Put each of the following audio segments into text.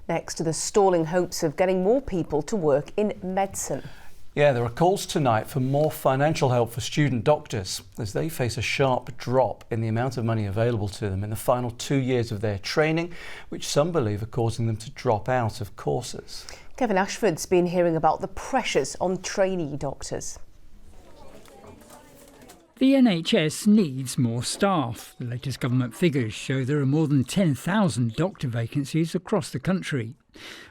Next to the stalling hopes of getting more people to work in medicine. Yeah, there are calls tonight for more financial help for student doctors as they face a sharp drop in the amount of money available to them in the final 2 years of their training, which some believe are causing them to drop out of courses. Kevin Ashford's been hearing about the pressures on trainee doctors. The NHS needs more staff. The latest government figures show there are more than 10,000 doctor vacancies across the country.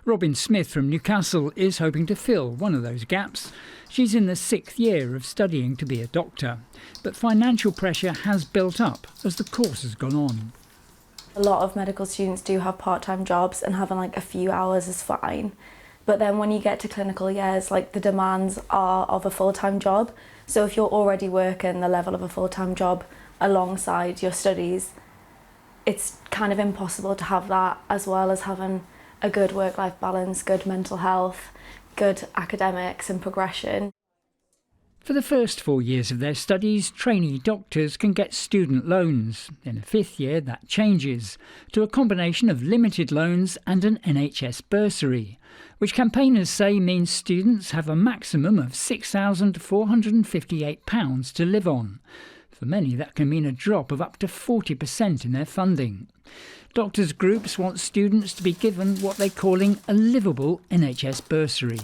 Robin Smith from Newcastle is hoping to fill one of those gaps. She's in the 6th year of studying to be a doctor, but financial pressure has built up as the course has gone on. A lot of medical students do have part-time jobs, and having like a few hours is fine. But then when you get to clinical years, like the demands are of a full-time job. So if you're already working the level of a full-time job alongside your studies, it's kind of impossible to have that as well as having a good work-life balance, good mental health, good academics and progression. For the first 4 years of their studies, trainee doctors can get student loans. In the 5th year, that changes to a combination of limited loans and an NHS bursary, which campaigners say means students have a maximum of £6,458 to live on. For many, that can mean a drop of up to 40% in their funding. Doctors' groups want students to be given what they're calling a livable NHS bursary.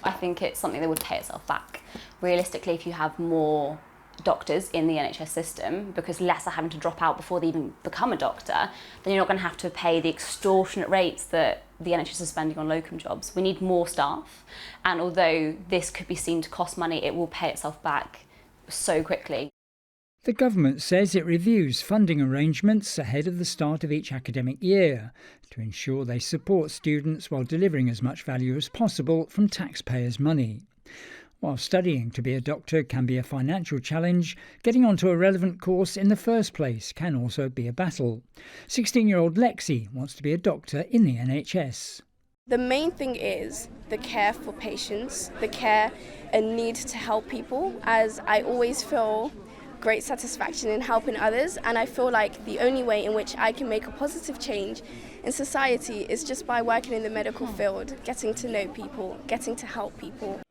I think it's something that would pay itself back. Realistically, if you have more doctors in the NHS system, because less are having to drop out before they even become a doctor, then you're not going to have to pay the extortionate rates that the NHS is spending on locum jobs. We need more staff, and although this could be seen to cost money, it will pay itself back so quickly. The government says it reviews funding arrangements ahead of the start of each academic year to ensure they support students while delivering as much value as possible from taxpayers' money. While studying to be a doctor can be a financial challenge, getting onto a relevant course in the first place can also be a battle. 16-year-old Lexi wants to be a doctor in the NHS. The main thing is the care for patients, the care and need to help people, as I always feel great satisfaction in helping others, and I feel like the only way in which I can make a positive change in society is just by working in the medical field, getting to know people, getting to help people.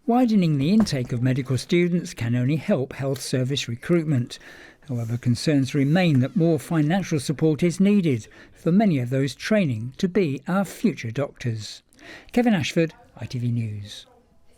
Widening the intake of medical students can only help health service recruitment. However, concerns remain that more financial support is needed for many of those training to be our future doctors. Kevin Ashford, ITV News.